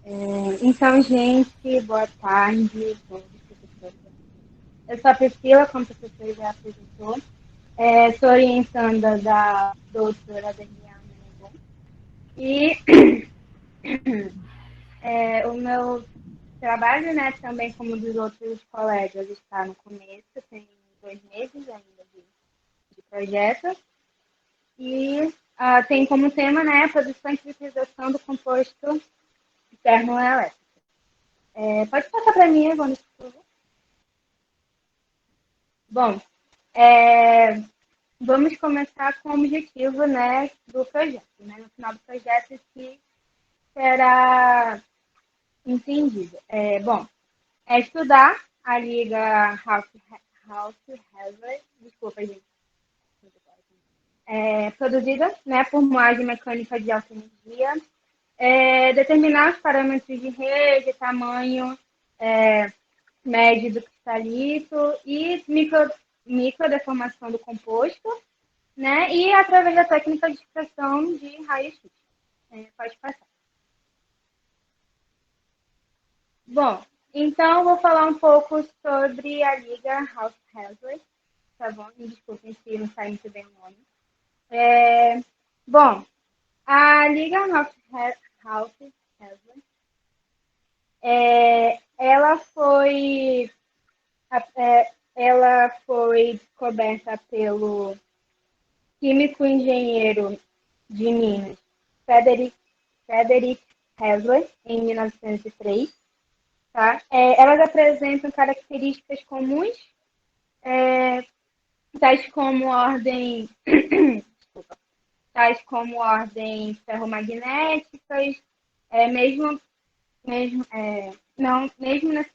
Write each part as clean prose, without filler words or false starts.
Então, gente, boa tarde. Bom, professora. Eu sou a Priscila, como a professora já apresentou. Sou orientanda da doutora Daniela Menegon. E o meu trabalho, né, também como dos outros colegas, está no começo, tem 2 meses ainda de projeto. E tem como tema, né, a produção e utilização do composto termoelétrico. Pode passar para mim, Evandro, por favor? Bom, é, vamos começar com o objetivo, né, do projeto. Né? No final do projeto, que será entendido. Bom, é estudar a liga House Hazard, desculpa, gente, produzida, né, por moagem mecânica de alta energia, determinar os parâmetros de rede, tamanho, médio do cristalito e microdeformação do composto, né? E através da técnica de extração de raio-x. Pode passar. Bom, então vou falar um pouco sobre a liga House Hazard, tá bom? Me desculpem se não sai muito bem o nome. Bom, a liga House Hazard, ela foi ela foi descoberta pelo químico engenheiro de Minas, Frederick Haslett, em 1903. Tá? Elas apresentam características comuns, é, tais como ordem, desculpa, tais como ordens ferromagnéticas, mesmo, não,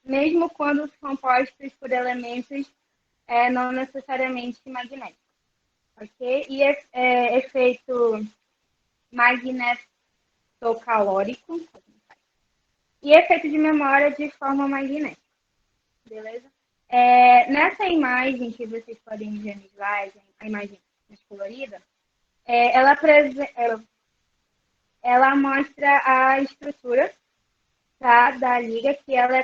mesmo quando compostos por elementos não necessariamente magnéticos, ok? E efeito magnetocalórico e efeito de memória de forma magnética, beleza? Nessa imagem que vocês podem ver no slide, a imagem mais colorida, ela mostra a estrutura, tá, da liga, que ela é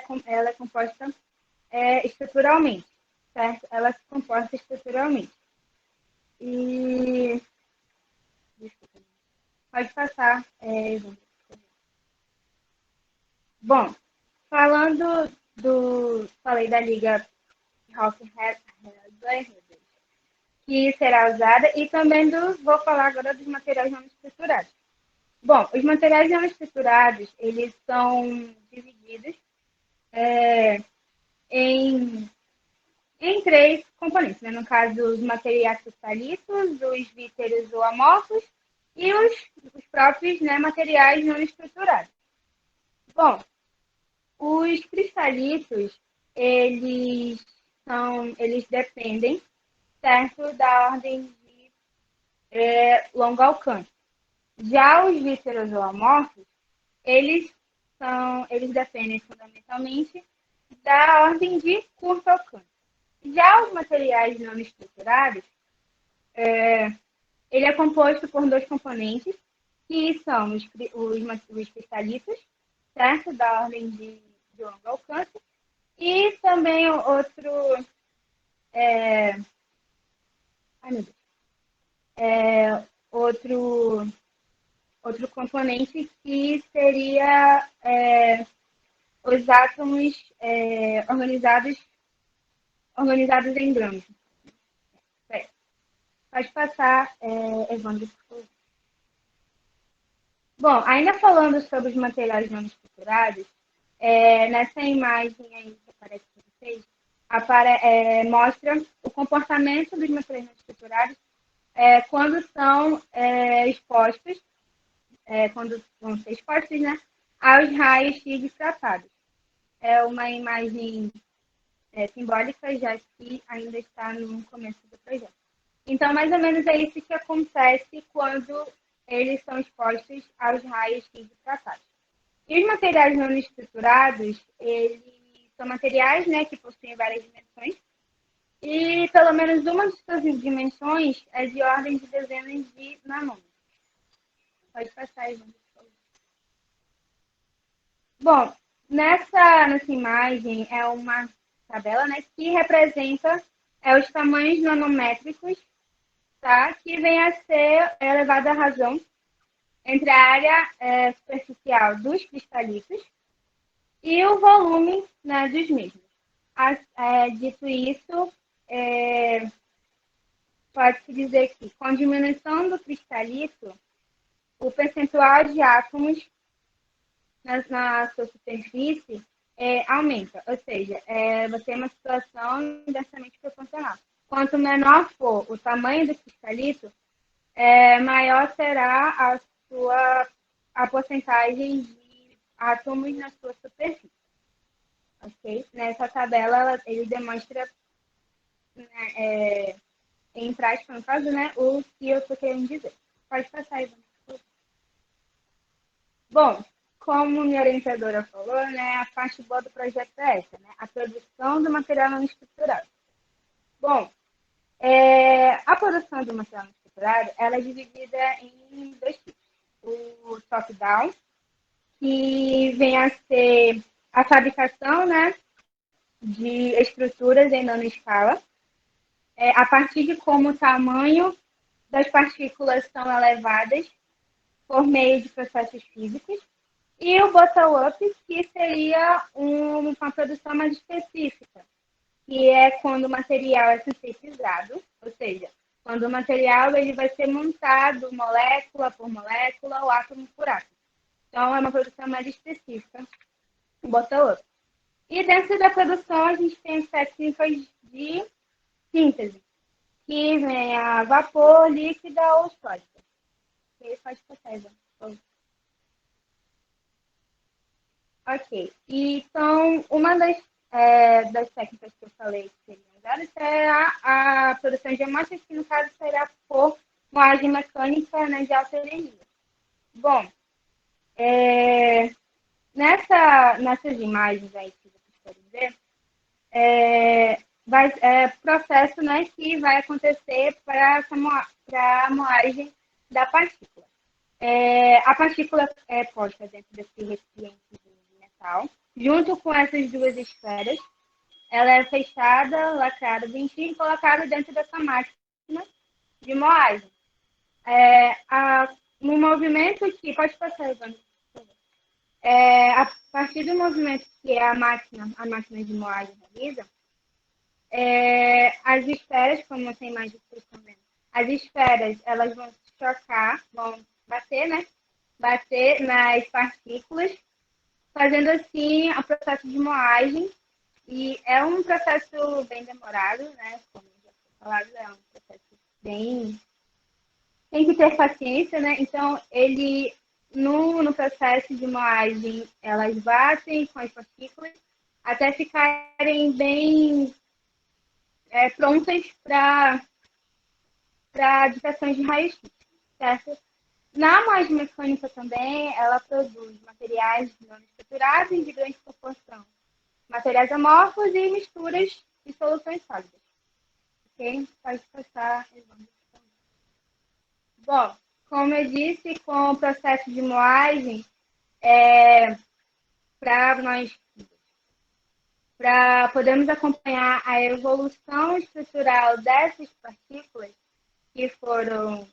composta estruturalmente, certo? Ela se comporta estruturalmente. E desculpa, pode passar. Bom, falando falei da liga Rock que será usada e também vou falar agora dos materiais não estruturados. Bom, os materiais não estruturados, eles são divididos em, em 3 componentes, né? No caso, os materiais cristalitos, os víteres ou amorfos e os próprios, né, materiais não estruturados. Bom, os cristalitos, eles dependem, certo, da ordem de longo alcance. Já os víterozoomorfos, eles dependem fundamentalmente da ordem de curto alcance. Já os materiais não estruturados, ele é composto por 2 componentes, que são os cristalitos, certo? Da ordem de longo alcance, e também outro. Ai, meu Deus. Outro componente que seria os átomos organizados em grãos. Pode passar, Evandro, por favor. Bom, ainda falando sobre os materiais não estruturados, nessa imagem aí que aparece para vocês, mostra o comportamento dos materiais não estruturados quando são expostos, quando vão ser expostos, né, aos raios X difratados. É uma imagem simbólica, já que ainda está no começo do projeto. Então, mais ou menos é isso que acontece quando eles são expostos aos raios X difratados. E os materiais não estruturados, eles são materiais, né, que possuem várias dimensões, e pelo menos uma de suas dimensões é de ordem de dezenas de nanômetros. Pode passar, Ivan, por favor. Bom, nessa imagem é uma tabela, né, que representa os tamanhos nanométricos, tá, que vem a ser elevado à razão entre a área superficial dos cristalitos e o volume, né, dos mesmos. Dito isso, pode-se dizer que com a diminuição do cristalito, o percentual de átomos na sua superfície aumenta, ou seja, você tem uma situação inversamente proporcional. Quanto menor for o tamanho do cristalito, maior será a porcentagem de átomos na sua superfície. Ok? Nessa tabela, ele demonstra, né, em prática, no caso, né, o que eu estou querendo dizer. Pode passar, Ivan. Bom, como minha orientadora falou, né, a parte boa do projeto é essa, né, a produção do material não estruturado. Bom, a produção do material não estruturado, ela é dividida em dois tipos. O top-down, que vem a ser a fabricação, né, de estruturas em nanoescala, a partir de como o tamanho das partículas são elevadas por meio de processos físicos. E o bottom-up, que seria uma produção mais específica, que é quando o material é sintetizado, ou seja, quando o material ele vai ser montado molécula por molécula ou átomo por átomo. Então, é uma produção mais específica, o bottom-up. E dentro da produção, a gente tem as técnicas de síntese, que vem a vapor, líquida ou sólida. E aí pode passar, Ivan. Ok. Então, uma das técnicas que eu falei que seriam usadas é a produção de amostras, que no caso será por moagem mecânica, né, de alta energia. Bom, nessas imagens aí que vocês podem ver, processo, né, que vai acontecer para a moagem da partícula. A partícula é posta dentro desse recipiente de metal, junto com essas duas esferas. Ela é fechada, lacrada, bonitinho e colocada dentro dessa máquina de moagem. No movimento que... Pode passar, Ivan. A partir do movimento que a máquina de moagem realiza, as esferas, como essa imagem que vocês estão vendo, as esferas elas vão chocar, vão bater, né? Bater nas partículas, fazendo assim o processo de moagem. E é um processo bem demorado, né? Como já foi falado, é um processo bem... Tem que ter paciência, né? Então, no processo de moagem, elas batem com as partículas até ficarem bem prontas para ditações de raio-x, certo? Na moagem mecânica também, ela produz materiais não estruturados em de grande proporção, materiais amorfos e misturas de soluções sólidas. Ok? Pode passar. Bom, como eu disse, com o processo de moagem, para podermos acompanhar a evolução estrutural dessas partículas que foram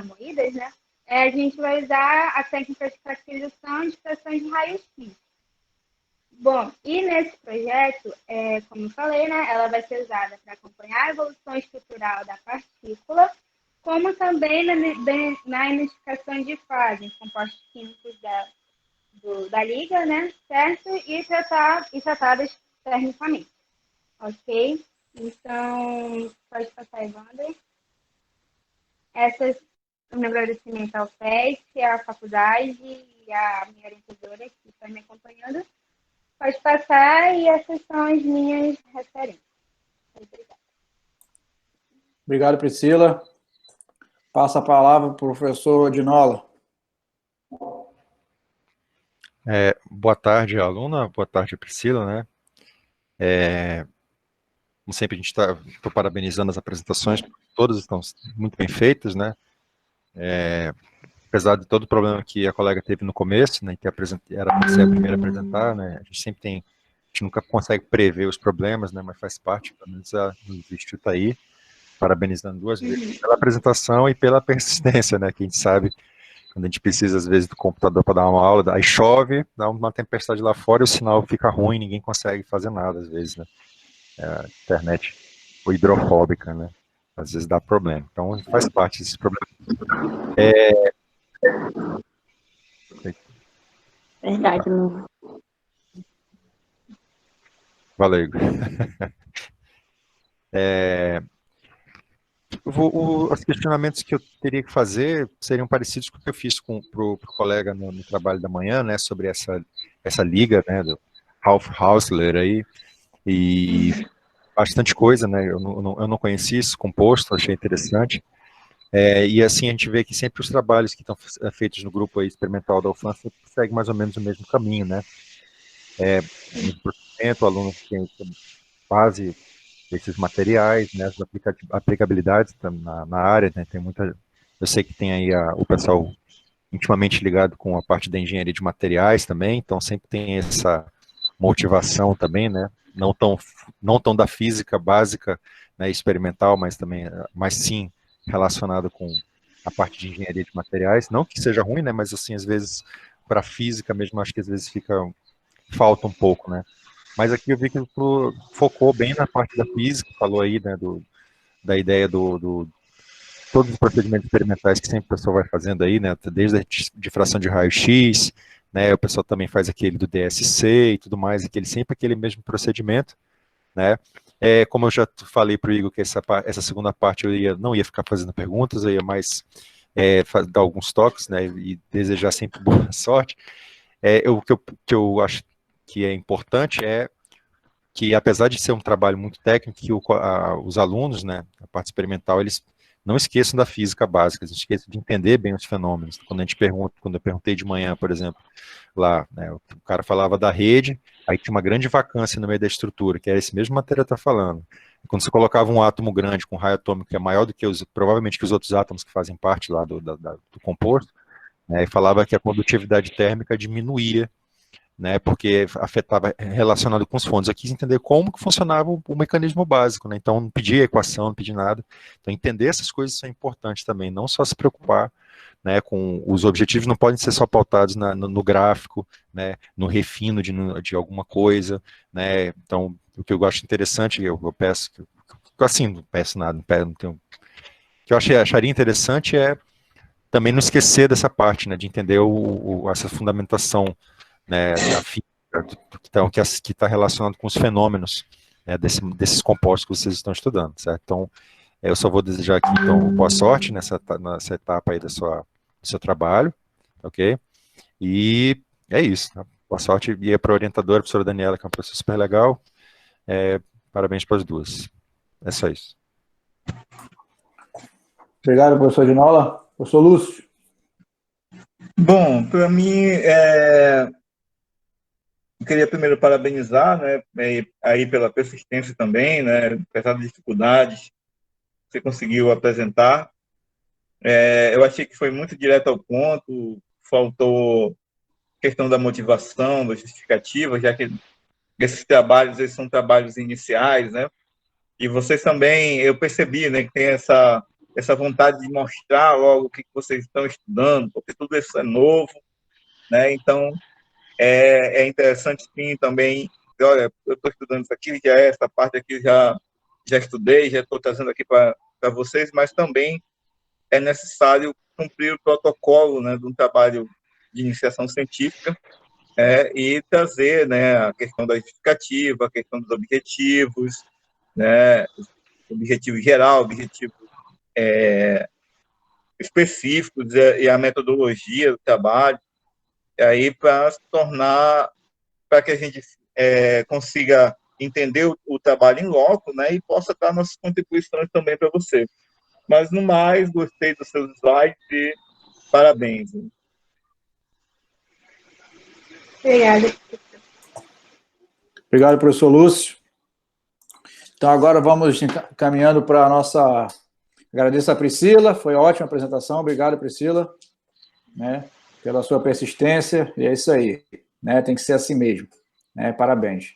moídas, né? A gente vai usar a técnica de caracterização de expressões de raio-x. Bom, e nesse projeto, como eu falei, né, ela vai ser usada para acompanhar a evolução estrutural da partícula, como também na identificação de fases, compostos químicos da liga, né, certo? E tratadas termicamente, ok? Então, pode passar, Evandro. O meu agradecimento ao PET, à faculdade e à minha orientadora que está me acompanhando. Pode passar, e essas são as minhas referências. Obrigada. Obrigado, Priscila. Passa a palavra para o professor Dinola. Boa tarde, aluna. Boa tarde, Priscila, né? Como sempre, a gente estou parabenizando as apresentações, todas estão muito bem feitas, né? apesar de todo o problema que a colega teve no começo, né, que era para ser a primeira a apresentar, né, a gente sempre tem, a gente nunca consegue prever os problemas, né, mas faz parte, pelo menos o Instituto está aí, parabenizando duas vezes pela apresentação e pela persistência, né, que a gente sabe, quando a gente precisa, às vezes, do computador para dar uma aula, aí chove, dá uma tempestade lá fora e o sinal fica ruim, ninguém consegue fazer nada, às vezes, né, a internet hidrofóbica, né, às vezes dá problema, então faz parte desses problemas. Verdade, não. Valeu. Os questionamentos que eu teria que fazer seriam parecidos com o que eu fiz para o colega no trabalho da manhã, né, sobre essa liga, né, do Ralph Hausler aí, e bastante coisa, né, eu não conheci esse composto, achei interessante, e assim a gente vê que sempre os trabalhos que estão feitos no grupo aí experimental da UFAM seguem mais ou menos o mesmo caminho, né, o aluno tem base desses materiais, né, as aplicabilidades na área, né, tem muita, eu sei que tem aí o pessoal intimamente ligado com a parte da engenharia de materiais também, então sempre tem essa motivação também, né, não tão da física básica, né, experimental, mas também, mas sim relacionado com a parte de engenharia de materiais, não que seja ruim, né, mas assim, às vezes, para a física mesmo, acho que às vezes falta um pouco, né. Mas aqui eu vi que tu focou bem na parte da física, falou aí, né, da ideia todos os procedimentos experimentais que sempre o pessoal vai fazendo aí, né, desde a difração de raio-x, né, o pessoal também faz aquele do DSC e tudo mais, sempre aquele mesmo procedimento, né. Como eu já falei para o Igor que essa segunda parte eu não ia ficar fazendo perguntas, eu ia mais dar alguns toques, né, e desejar sempre boa sorte. O que eu acho que é importante que, apesar de ser um trabalho muito técnico, que os alunos, né, a parte experimental, eles não esqueçam da física básica, eles esqueçam de entender bem os fenômenos. Quando eu perguntei de manhã, por exemplo, lá, né, o cara falava da rede, aí tinha uma grande vacância no meio da estrutura, que era esse mesmo matéria está falando. Quando você colocava um átomo grande com raio atômico que é maior do que provavelmente que os outros átomos que fazem parte lá do composto, né, e falava que a condutividade térmica diminuía, né, porque afetava relacionado com os fondos. Eu quis entender como que funcionava o mecanismo básico, né, então não pedia equação, não pedia nada. Então entender essas coisas são importantes também, não só se preocupar, né, com os objetivos não podem ser só pautados no gráfico, né, no refino de alguma coisa, né, então o que eu acho interessante, eu peço, assim, não peço nada, não tenho, o que eu acharia interessante também não esquecer dessa parte, né, de entender essa fundamentação, né, da física, que está relacionado com os fenômenos, né, desses compostos que vocês estão estudando, certo? Então, eu só vou desejar aqui, então, boa sorte nessa etapa aí do seu trabalho, ok? E é isso, tá? Boa sorte, e para a orientadora, a professora Daniela, que é uma professora super legal, parabéns para as duas. É só isso. Obrigado, professor Ginola. Professor Lúcio. Bom, para mim, eu queria primeiro parabenizar, né, aí pela persistência também, né, apesar das dificuldades, você conseguiu apresentar. Eu achei que foi muito direto ao ponto, faltou questão da motivação, da justificativa, já que esses trabalhos, eles são trabalhos iniciais, né, e vocês também, eu percebi, né, que tem essa vontade de mostrar logo o que vocês estão estudando, porque tudo isso é novo, né, então é interessante sim também, olha, eu estou estudando isso aqui, já essa parte aqui já estudei, já estou trazendo aqui para vocês, mas também é necessário cumprir o protocolo, né, de um trabalho de iniciação científica, e trazer, né, a questão da justificativa, a questão dos objetivos, né, objetivo geral, objetivos específicos e a metodologia do trabalho, aí para se tornar, para que a gente consiga entender o trabalho em loco, né, e possa dar nossas contribuições também para você. Mas, no mais, gostei dos seus slides e parabéns. Obrigada. Obrigado, professor Lúcio. Então, agora vamos caminhando para a nossa... Agradeço a Priscila, foi ótima a apresentação. Obrigado, Priscila. né, pela sua persistência, e é isso aí, né, tem que ser assim mesmo, né, parabéns.